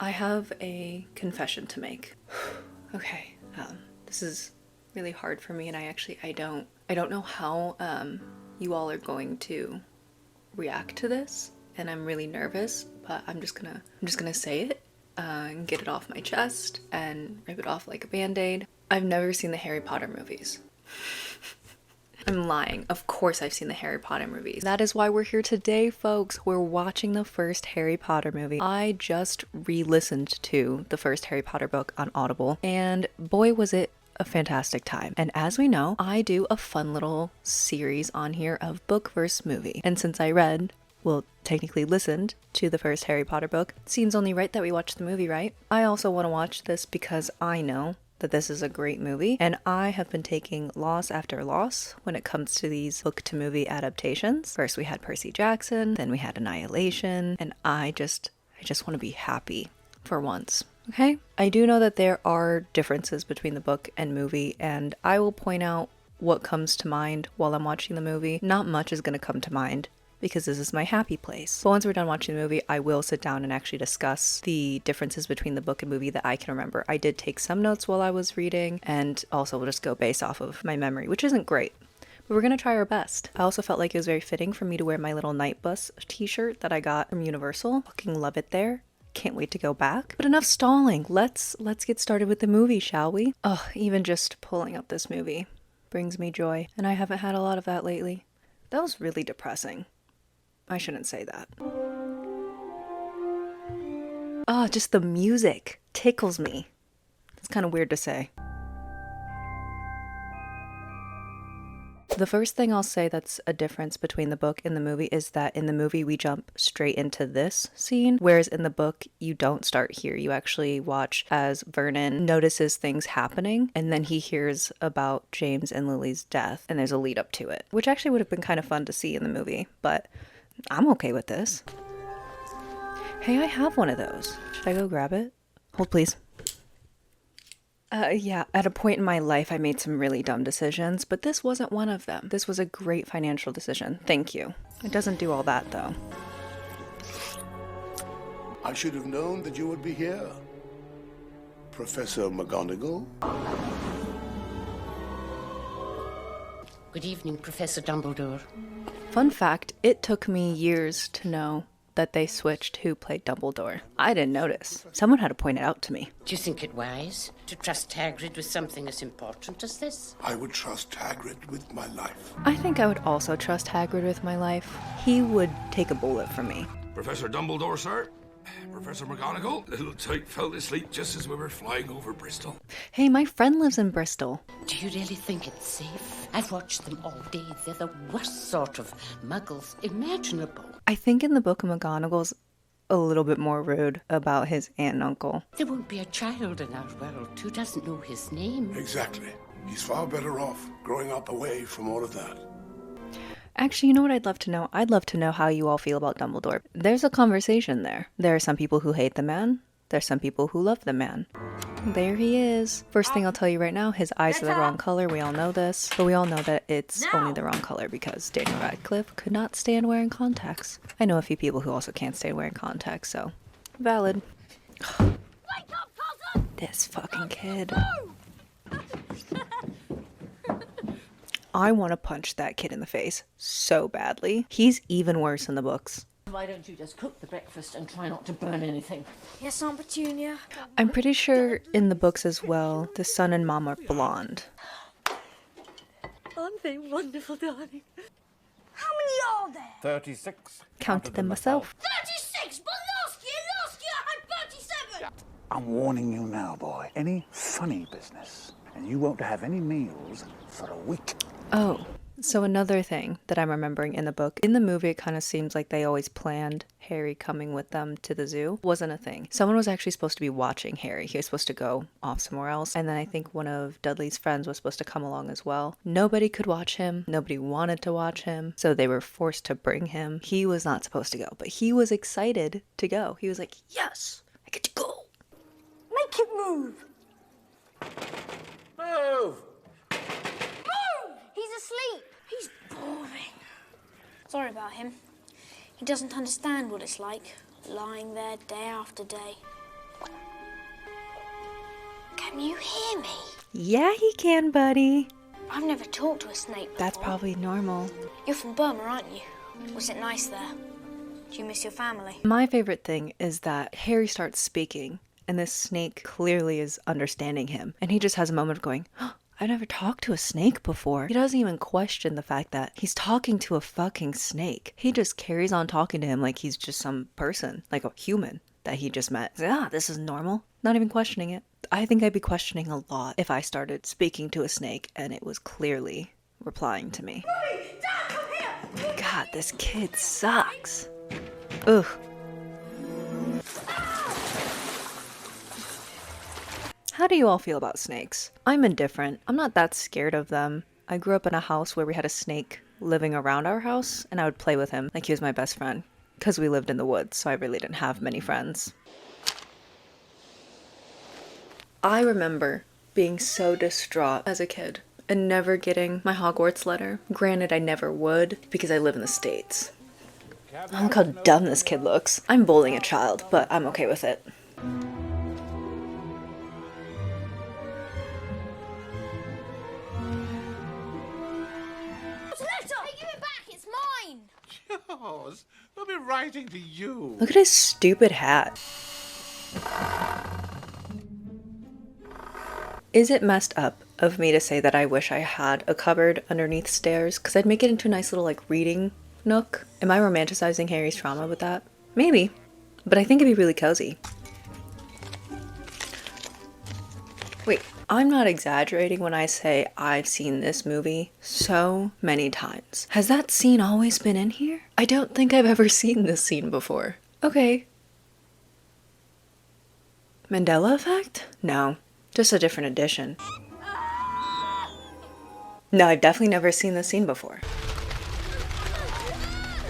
I have a confession to make. Okay, this is really hard for me, and I don't know how you all are going to react to this, and I'm really nervous, but I'm just gonna say it and get it off my chest and rip it off like a band-aid. I've never seen the Harry Potter movies. I'm lying. Of course I've seen the Harry Potter movies. That is why we're here today, folks. We're watching the first Harry Potter movie. I just re-listened to the first Harry Potter book on Audible, and boy was it a fantastic time. And as we know, I do a fun little series on here of book versus movie. And since I read, well, technically listened to the first Harry Potter book, it seems only right that we watch the movie, right? I also want to watch this because I know that this is a great movie, and I have been taking loss after loss when it comes to these book to movie adaptations. First we had Percy Jackson, then we had Annihilation, and I just want to be happy for once. Okay? I do know that there are differences between the book and movie, and I will point out what comes to mind while I'm watching the movie. Not much is going to come to mind, because this is my happy place. But once we're done watching the movie, I will sit down and actually discuss the differences between the book and movie that I can remember. I did take some notes while I was reading, and also we'll just go based off of my memory, which isn't great. But we're gonna try our best. I also felt like it was very fitting for me to wear my little Night Bus t-shirt that I got from Universal. Fucking love it there. Can't wait to go back. But enough stalling. Let's get started with the movie, shall we? Oh, even just pulling up this movie brings me joy, and I haven't had a lot of that lately. That was really depressing. I shouldn't say that. Oh, just the music tickles me. It's kind of weird to say. The first thing I'll say that's a difference between the book and the movie is that in the movie we jump straight into this scene, whereas in the book you don't start here. You actually watch as Vernon notices things happening, and then he hears about James and Lily's death, and there's a lead up to it, which actually would have been kind of fun to see in the movie, but I'm okay with this. Hey, I have one of those. Should I go grab it? Hold, please. Yeah, at a point in my life I made some really dumb decisions, but this wasn't one of them. This was a great financial decision. Thank you. It doesn't do all that, though. I should have known that you would be here, Professor McGonagall. Good evening, Professor Dumbledore. Fun fact, it took me years to know that they switched who played Dumbledore. I didn't notice. Someone had to point it out to me. Do you think it wise to trust Hagrid with something as important as this? I would trust Hagrid with my life. I think I would also trust Hagrid with my life. He would take a bullet for me. Professor Dumbledore, sir. Professor McGonagall. Little tyke fell asleep just as we were flying over Bristol. Hey, my friend lives in Bristol. Do you really think it's safe? I've watched them all day. They're the worst sort of muggles imaginable. I think in the book McGonagall's a little bit more rude about his aunt and uncle. There won't be a child in our world who doesn't know his name. Exactly. He's far better off growing up away from all of that. Actually, you know what I'd love to know? I'd love to know how you all feel about Dumbledore. There's a conversation there. There are some people who hate the man. There's some people who love the man. There he is. First thing I'll tell you right now, his eyes are the wrong color. We all know this. But we all know that it's only the wrong color because Daniel Radcliffe could not stand wearing contacts. I know a few people who also can't stand wearing contacts, so valid. Wake up, cousin! This fucking kid. I want to punch that kid in the face so badly. He's even worse in the books. Why don't you just cook the breakfast and try not to burn anything? Yes, Aunt Petunia. I'm pretty sure in the books as well, the son and mom are blonde. Aren't they wonderful, darling? How many are there? 36. Counted them myself. 36! But last year I had 37! I'm warning you now, boy. Any funny business, and you won't have any meals for a week. Oh, so another thing that I'm remembering in the book, in the movie it kind of seems like they always planned Harry coming with them to the zoo. Wasn't a thing. Someone was actually supposed to be watching Harry. He was supposed to go off somewhere else. And then I think one of Dudley's friends was supposed to come along as well. Nobody could watch him. Nobody wanted to watch him. So they were forced to bring him. He was not supposed to go, but he was excited to go. He was like, yes, I get to go. Make it move! Move! Move! He's asleep. He's boring. Sorry about him. He doesn't understand what it's like, lying there day after day. Can you hear me? Yeah, he can, buddy. I've never talked to a snake before. That's probably normal. You're from Burma, aren't you? Was it nice there? Do you miss your family? My favorite thing is that Harry starts speaking, and this snake clearly is understanding him. And he just has a moment of going, oh, I never talked to a snake before. He doesn't even question the fact that he's talking to a fucking snake. He just carries on talking to him like he's just some person, like a human that he just met. This is normal. Not even questioning it. I think I'd be questioning a lot if I started speaking to a snake and it was clearly replying to me. Mommy! Dad, come here! God, this kid sucks. Ugh. How do you all feel about snakes? I'm indifferent. I'm not that scared of them. I grew up in a house where we had a snake living around our house, and I would play with him like he was my best friend. Because we lived in the woods, so I really didn't have many friends. I remember being so distraught as a kid and never getting my Hogwarts letter. Granted, I never would because I live in the States. Oh, look how dumb this kid looks. I'm bullying a child, but I'm okay with it. Hey, give it back! It's mine! Yours? They'll be writing to you. Look at his stupid hat. Is it messed up of me to say that I wish I had a cupboard underneath stairs? Because I'd make it into a nice little, like, reading nook. Am I romanticizing Harry's trauma with that? Maybe. But I think it'd be really cozy. Wait, I'm not exaggerating when I say I've seen this movie so many times. Has that scene always been in here? I don't think I've ever seen this scene before. Okay. Mandela effect? No. Just a different edition. No, I've definitely never seen this scene before.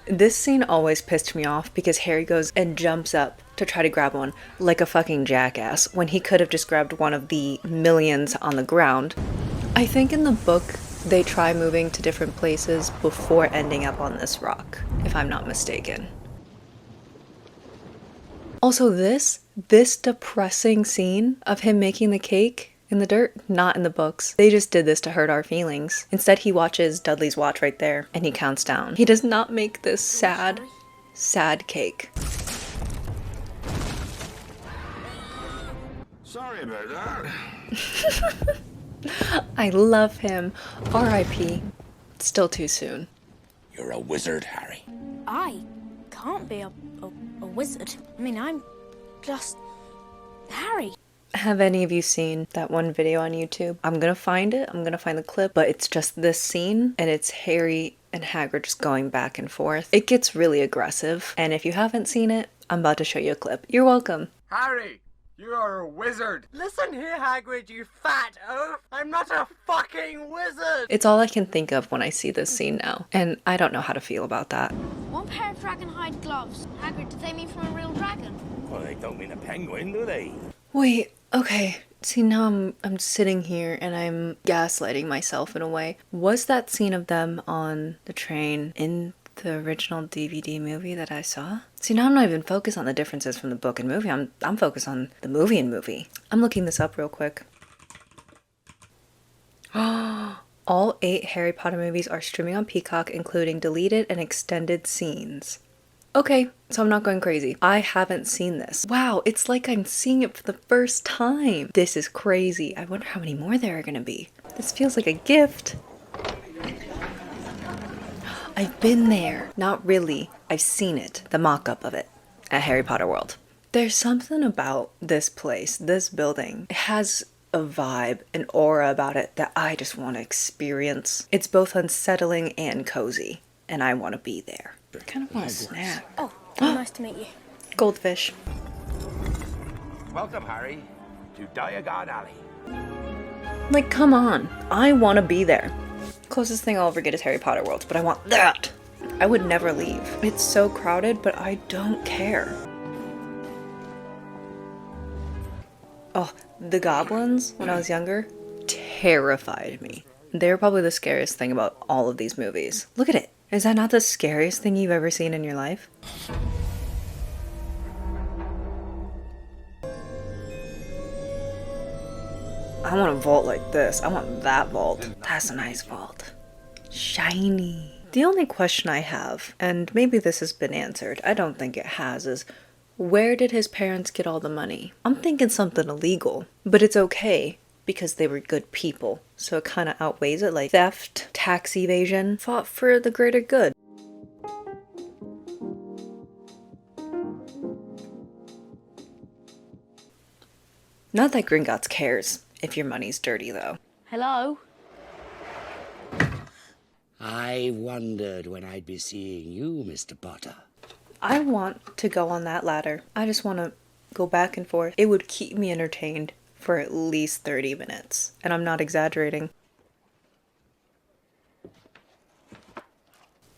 This scene always pissed me off because Harry goes and jumps up to try to grab one like a fucking jackass when he could have just grabbed one of the millions on the ground. I think in the book they try moving to different places before ending up on this rock, if I'm not mistaken. Also, this depressing scene of him making the cake in the dirt, not in the books. They just did this to hurt our feelings. Instead, he watches Dudley's watch right there, and he counts down. He does not make this sad, sad cake. Sorry about that. I love him. R.I.P. Still too soon. You're a wizard, Harry. I can't be a wizard. I mean, I'm just Harry. Have any of you seen that one video on YouTube? I'm gonna find it. I'm gonna find the clip, but it's just this scene, and it's Harry and Hagrid just going back and forth. It gets really aggressive, and if you haven't seen it, I'm about to show you a clip. You're welcome. Harry, you are a wizard. Listen here, Hagrid, you fat oaf. I'm not a fucking wizard. It's all I can think of when I see this scene now, and I don't know how to feel about that. One pair of dragon hide gloves. Hagrid, did they mean from a real dragon? Well, they don't mean a penguin, do they? Wait, okay. See, now I'm sitting here and I'm gaslighting myself in a way. Was that scene of them on the train in the original DVD movie that I saw? See, now I'm not even focused on the differences from the book and movie. I'm focused on the movie and movie. I'm looking this up real quick. All 8 Harry Potter movies are streaming on Peacock, including deleted and extended scenes. Okay, so I'm not going crazy. I haven't seen this. Wow, it's like I'm seeing it for the first time. This is crazy. I wonder how many more there are gonna be. This feels like a gift. I've been there. Not really. I've seen it, the mock-up of it, at Harry Potter World. There's something about this place, this building. It has a vibe, an aura about it that I just want to experience. It's both unsettling and cozy, and I want to be there. I kind of want a snack. Oh, nice to meet you. Goldfish. Welcome, Harry, to Diagon Alley. Like, come on. I want to be there. Closest thing I'll ever get is Harry Potter World, but I want that. I would never leave. It's so crowded, but I don't care. Oh, the goblins, when I was younger, terrified me. They're probably the scariest thing about all of these movies. Look at it. Is that not the scariest thing you've ever seen in your life? I want a vault like this. I want that vault. That's a nice vault. Shiny. The only question I have, and maybe this has been answered, I don't think it has, is where did his parents get all the money? I'm thinking something illegal, but it's okay because they were good people. So it kind of outweighs it, like theft, tax evasion, fought for the greater good. Not that Gringotts cares if your money's dirty, though. Hello? I wondered when I'd be seeing you, Mr. Potter. I want to go on that ladder. I just want to go back and forth. It would keep me entertained for at least 30 minutes. And I'm not exaggerating.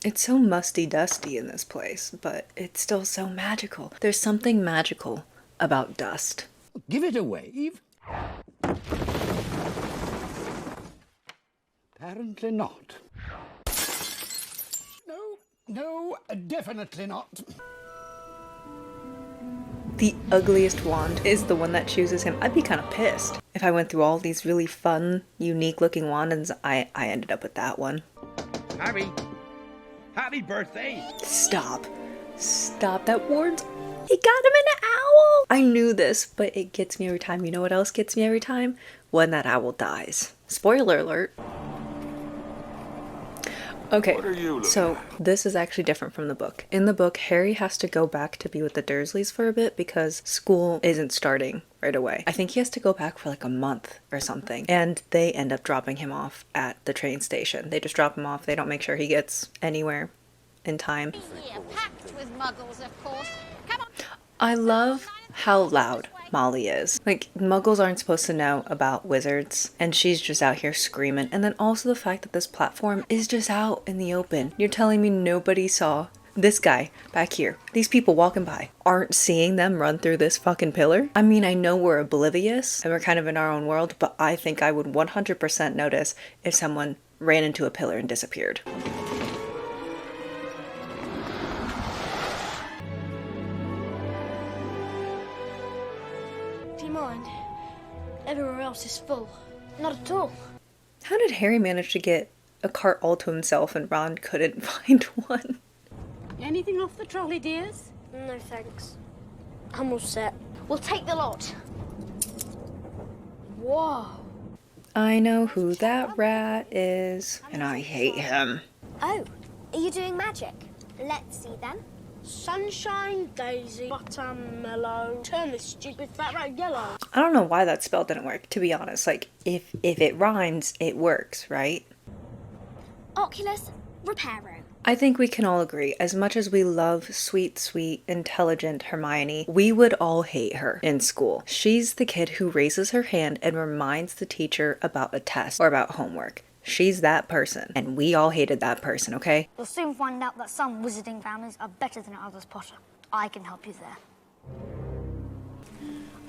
It's so musty-dusty in this place, but it's still so magical. There's something magical about dust. Give it a wave. Apparently not. No, definitely not. The ugliest wand is the one that chooses him. I'd be kind of pissed. If I went through all these really fun, unique-looking wandons, I ended up with that one. Harry, happy birthday! Stop. Stop. That ward's... He got him an owl! I knew this, but it gets me every time. You know what else gets me every time? When that owl dies. Spoiler alert. Okay, so this is actually different from the book. In the book, Harry has to go back to be with the Dursleys for a bit because school isn't starting right away. I think he has to go back for like a month or something. And they end up dropping him off at the train station. They just drop him off. They don't make sure he gets anywhere in time. Packed with muggles, of course. Come on. I love how loud Molly is. Like, muggles aren't supposed to know about wizards, and she's just out here screaming. And then also the fact that this platform is just out in the open. You're telling me nobody saw this guy back here, these people walking by, aren't seeing them run through this fucking pillar? I mean, I know we're oblivious and we're kind of in our own world, but I think I would 100% notice if someone ran into a pillar and disappeared. Do you mind? Everywhere else is full. Not at all. How did Harry manage to get a cart all to himself and Ron couldn't find one? Anything off the trolley, dears? No thanks. I'm all set. We'll take the lot. Whoa. I know who that rat is, and I hate him. Oh, are you doing magic? Let's see then. Sunshine, daisy, buttermellow. Turn this stupid fat rat yellow. I don't know why that spell didn't work, to be honest. Like, if it rhymes, it works, right? Oculus Reparo. I think we can all agree, as much as we love sweet, intelligent Hermione, we would all hate her in school. She's the kid who raises her hand and reminds the teacher about a test or about homework. She's that person, and we all hated that person, okay? You'll soon find out that some wizarding families are better than others, Potter. I can help you there.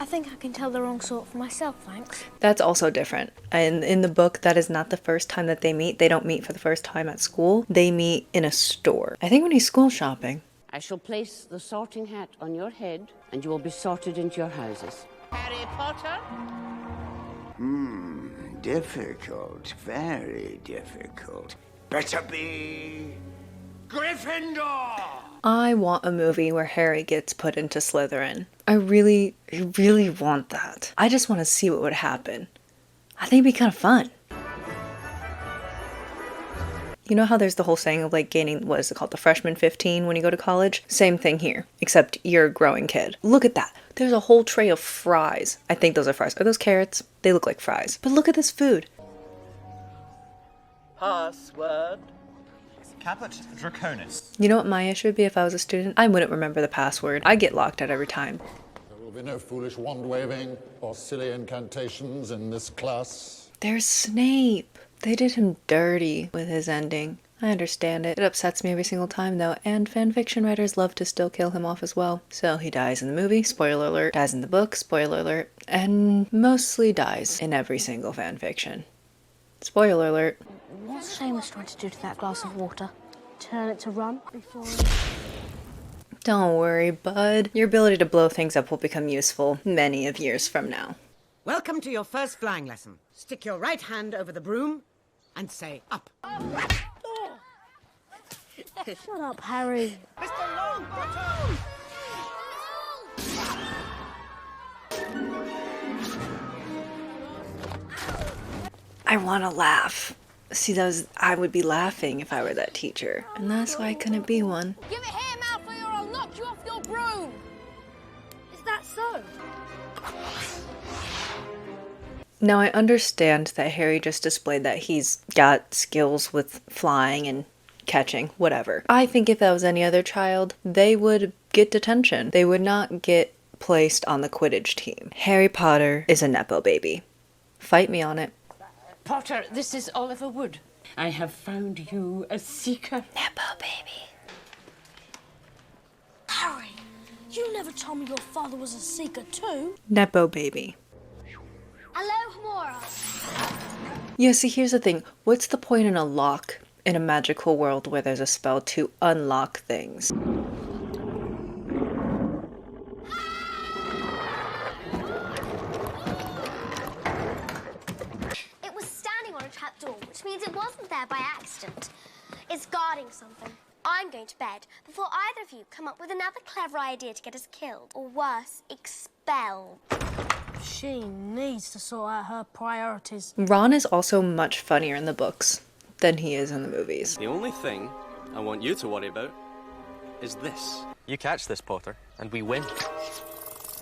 I think I can tell the wrong sort for myself, thanks. That's also different. And in the book, that is not the first time that they meet. They don't meet for the first time at school. They meet in a store. I think when he's school shopping. I shall place the sorting hat on your head, and you will be sorted into your houses. Harry Potter? Difficult. Very difficult. Better be... Gryffindor! I want a movie where Harry gets put into Slytherin. I really want that. I just want to see what would happen. I think it'd be kind of fun. You know how there's the whole saying of like gaining, what is it called, the freshman 15 when you go to college? Same thing here, except you're a growing kid. Look at that. There's a whole tray of fries. I think those are fries. Are those carrots? They look like fries. But look at this food. Password. Caput Draconis. You know what my issue would be if I was a student? I wouldn't remember the password. I get locked out every time. There will be no foolish wand waving or silly incantations in this class. There's Snape. They did him dirty with his ending. I understand it. It upsets me every single time though, and fanfiction writers love to still kill him off as well. So he dies in the movie, spoiler alert, dies in the book, spoiler alert, and mostly dies in every single fanfiction. Spoiler alert. What's Seamus trying to do to that glass of water? Turn it to rum before... Don't worry, bud. Your ability to blow things up will become useful many of years from now. Welcome to your first flying lesson. Stick your right hand over the broom and say up. Shut up, Harry. Mr. Longbottom! I want to laugh. See, I would be laughing if I were that teacher. And that's why I couldn't be one. Give it here, Malfoy, or I'll knock you off your broom! Is that so? Now I understand that Harry just displayed that he's got skills with flying and catching, whatever. I think if that was any other child, they would get detention. They would not get placed on the Quidditch team. Harry Potter is a Nepo baby. Fight me on it. Potter, this is Oliver Wood. I have found you a seeker. Nepo baby. Harry, you never told me your father was a seeker too. Nepo baby. Hello, Hamora. Yeah, see, here's the thing. What's the point in a lock in a magical world where there's a spell to unlock things? It was standing on a trapdoor, which means it wasn't there by accident. It's guarding something. I'm going to bed before either of you come up with another clever idea to get us killed, or worse, expelled. She needs to sort out her priorities. Ron is also much funnier in the books than he is in the movies. The only thing I want you to worry about is this. You catch this, Potter, and we win.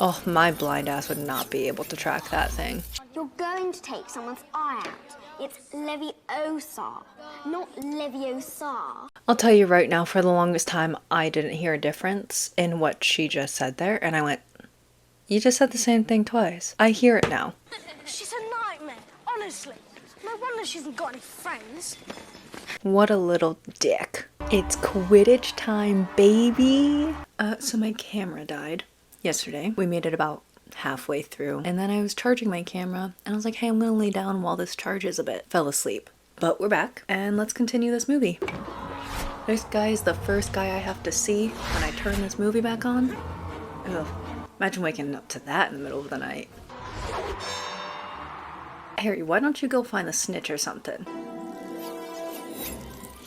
Oh, my blind ass would not be able to track that thing. You're going to take someone's eye out. It's Leviosa, not Leviosa. I'll tell you right now, for the longest time, I didn't hear a difference in what she just said there, and I went, you just said the same thing twice. I hear it now. She's a nightmare, honestly. No wonder she hasn't got any friends. What a little dick. It's Quidditch time, baby. So my camera died yesterday. We made it about halfway through, and then I was charging my camera, and I was like, hey, I'm gonna lay down while this charges a bit. Fell asleep. But we're back, and let's continue this movie. This guy is the first guy I have to see when I turn this movie back on. Ugh. Imagine waking up to that in the middle of the night. Harry, why don't you go find the snitch or something?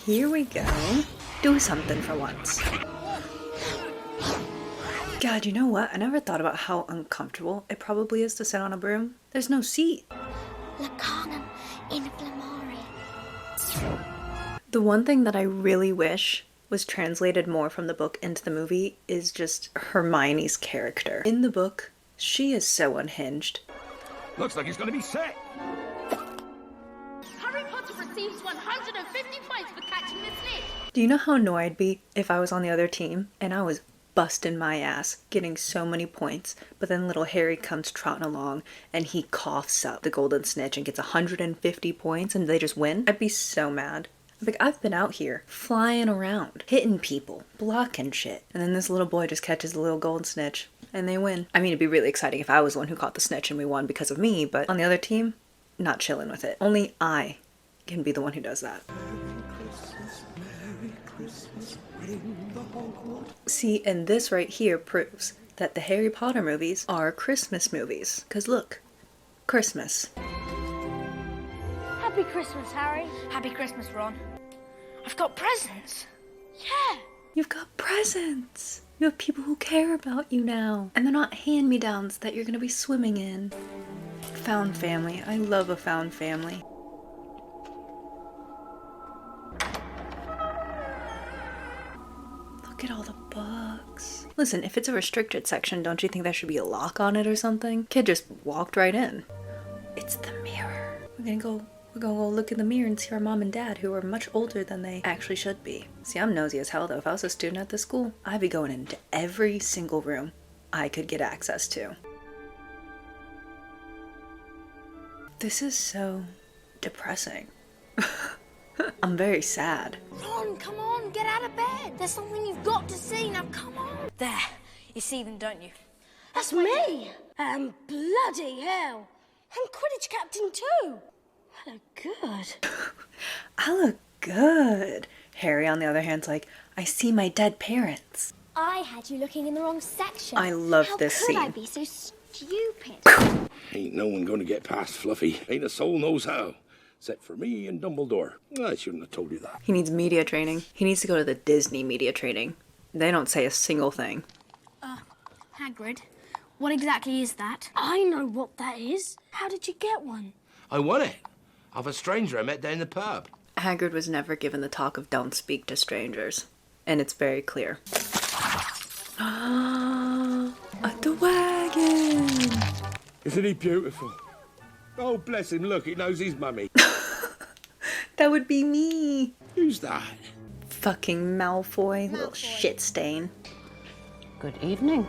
Here we go. Do something for once. God, you know what? I never thought about how uncomfortable it probably is to sit on a broom. There's no seat. Lacanum inflammari. The one thing that I really wish was translated more from the book into the movie is just Hermione's character. In the book, she is so unhinged. Looks like he's gonna be set. Harry Potter receives 150 points for catching the snitch. Do you know how annoyed I'd be if I was on the other team and I was busting my ass, getting so many points, but then little Harry comes trotting along and he coughs up the golden snitch and gets 150 points and they just win? I'd be so mad. Like, I've been out here flying around, hitting people, blocking shit, and then this little boy just catches the little golden snitch and they win. I mean, it'd be really exciting if I was the one who caught the snitch and we won because of me, but on the other team, not chilling with it. Only I can be the one who does that. Merry Christmas, see, and this right here proves that the Harry Potter movies are Christmas movies. Because look, Christmas. Happy Christmas, Harry. Happy Christmas, Ron. I've got presents. Yeah. You've got presents. You have people who care about you now. And they're not hand-me-downs that you're going to be swimming in. Found family. I love a found family. Look at all the books. Listen, if it's a restricted section, don't you think there should be a lock on it or something? Kid just walked right in. It's the mirror. We're gonna go look in the mirror and see our mom and dad, who are much older than they actually should be. See, I'm nosy as hell though. If I was a student at this school, I'd be going into every single room I could get access to. This is so depressing. I'm very sad. Ron, come on, get out of bed. There's something you've got to see. Now, come on. There. You see them, don't you? That's me. Bloody hell. I'm Quidditch captain too. I look good. I look good. Harry, on the other hand, is like, I see my dead parents. I had you looking in the wrong section. I love this scene. How could I be so stupid? Ain't no one gonna get past Fluffy. Ain't a soul knows how. Except for me and Dumbledore. I shouldn't have told you that. He needs media training. He needs to go to the Disney media training. They don't say a single thing. Hagrid, what exactly is that? I know what that is. How did you get one? I won it. Of a stranger I met down the pub. Hagrid was never given the talk of don't speak to strangers. And it's very clear. A Diagon! Isn't he beautiful? Oh, bless him. Look, he knows his mummy. That would be me. Who's that? Fucking Malfoy, little shit stain. Good evening.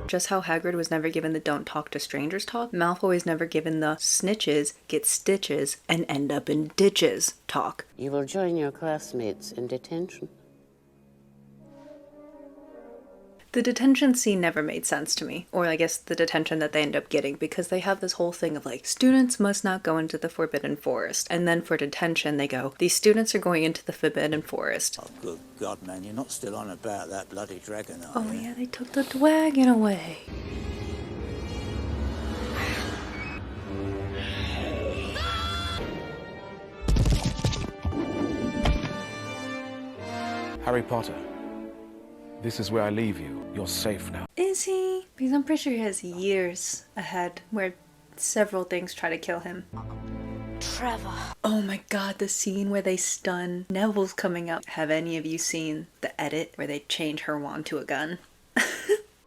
Just how Hagrid was never given the don't talk to strangers talk, Malfoy was never given the snitches get stitches and end up in ditches talk. You will join your classmates in detention. The detention scene never made sense to me, or I guess the detention that they end up getting, because they have this whole thing of like, students must not go into the Forbidden Forest, and then for detention they go, these students are going into the Forbidden Forest. Oh, good God, man, you're not still on about that bloody dragon, are Oh you? yeah, they took the Diagon away. Harry Potter, this is where I leave you. You're safe now. Is he? Because I'm pretty sure he has years ahead where several things try to kill him. Trevor. Oh my god, the scene where they stun Neville's coming up. Have any of you seen the edit where they change her wand to a gun?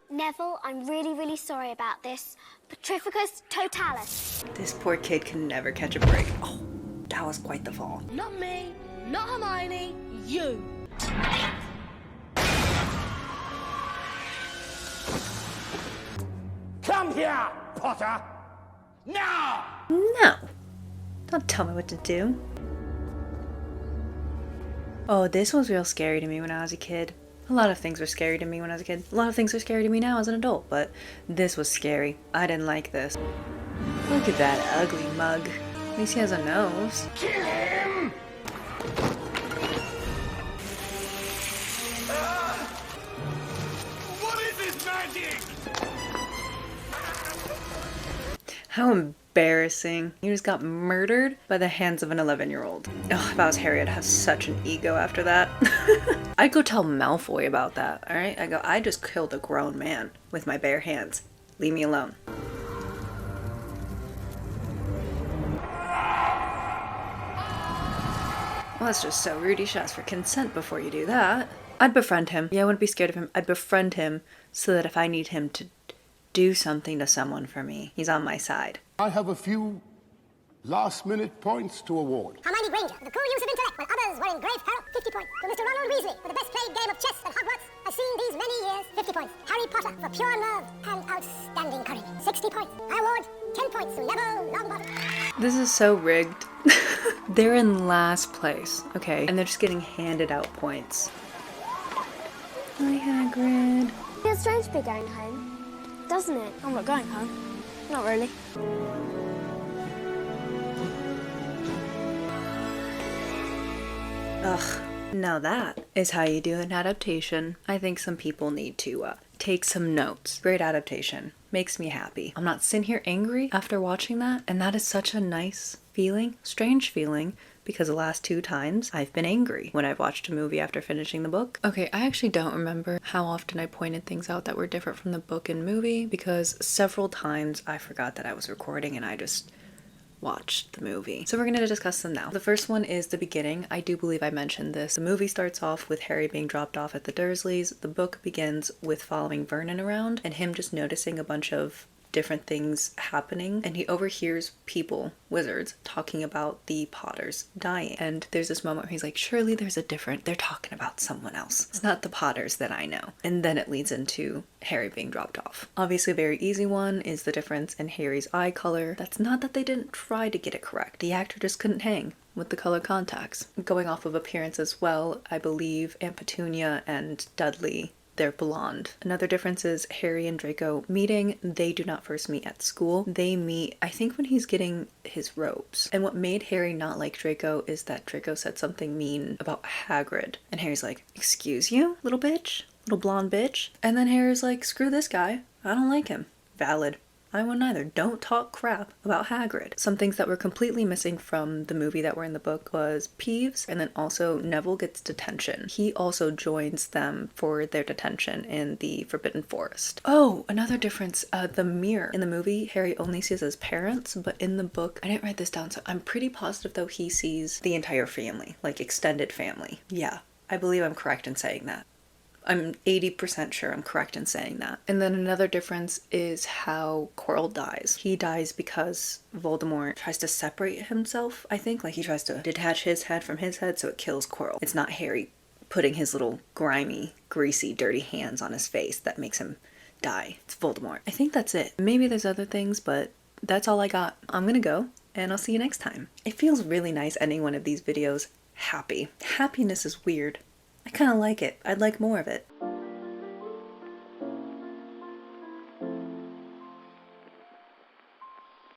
Neville, I'm really, really sorry about this. Petrificus totalis. This poor kid can never catch a break. Oh, that was quite the fall. Not me, not Hermione, you. Come here, Potter! Now! No! Don't tell me what to do. Oh, this was real scary to me when I was a kid. A lot of things were scary to me when I was a kid. A lot of things are scary to me now as an adult, but this was scary. I didn't like this. Look at that ugly mug. At least he has a nose. Kill him! What is this magic? How embarrassing. You just got murdered by the hands of an 11-year-old. Ugh, if I was Harry, I'd have such an ego after that. I'd go tell Malfoy about that, alright? I just killed a grown man with my bare hands. Leave me alone. Well, that's just so rude. You should ask for consent before you do that. I'd befriend him. Yeah, I wouldn't be scared of him. I'd befriend him so that if I need him to do something to someone for me, he's on my side. I have a few last-minute points to award. Hermione Granger, the cool use of intellect when others were in grave peril, 50 points. To Mr. Ronald Weasley, for the best played game of chess at Hogwarts I've seen these many years, 50 points. Harry Potter, for pure nerve and outstanding courage, 60 points. I award 10 points to Neville Longbottom. This is so rigged. They're in last place, okay? And they're just getting handed out points. Hi, Hagrid. Feels strange to be going home, doesn't it? I'm not going home. Not really. Ugh. Now that is how you do an adaptation. I think some people need to take some notes. Great adaptation. Makes me happy. I'm not sitting here angry after watching that, and that is such a nice feeling, strange feeling, because the last 2 times I've been angry when I've watched a movie after finishing the book. Okay, I actually don't remember how often I pointed things out that were different from the book and movie, because several times I forgot that I was recording and I just watched the movie. So we're going to discuss them now. The first one is the beginning. I do believe I mentioned this. The movie starts off with Harry being dropped off at the Dursleys. The book begins with following Vernon around and him just noticing a bunch of different things happening, and he overhears people, wizards, talking about the Potters dying. And there's this moment where he's like, surely they're talking about someone else. It's not the Potters that I know. And then it leads into Harry being dropped off. Obviously a very easy one is the difference in Harry's eye color. That's not that they didn't try to get it correct. The actor just couldn't hang with the color contacts. Going off of appearance as well, I believe Aunt Petunia and Dudley, they're blonde. Another difference is Harry and Draco meeting. They do not first meet at school. They meet, I think, when he's getting his robes. And what made Harry not like Draco is that Draco said something mean about Hagrid. And Harry's like, excuse you, little bitch? Little blonde bitch? And then Harry's like, screw this guy. I don't like him. Valid. I wouldn't either. Don't talk crap about Hagrid. Some things that were completely missing from the movie that were in the book was Peeves, and then also Neville gets detention. He also joins them for their detention in the Forbidden Forest. Oh, another difference, the mirror. In the movie, Harry only sees his parents, but in the book, I didn't write this down, so I'm pretty positive though he sees the entire family, like extended family. Yeah, I believe I'm correct in saying that. I'm 80% sure I'm correct in saying that. And then another difference is how Quirrell dies. He dies because Voldemort tries to separate himself, I think. Like he tries to detach his head from his head, so it kills Quirrell. It's not Harry putting his little grimy, greasy, dirty hands on his face that makes him die. It's Voldemort. I think that's it. Maybe there's other things, but that's all I got. I'm gonna go, and I'll see you next time. It feels really nice ending one of these videos happy. Happiness is weird. I kind of like it. I'd like more of it.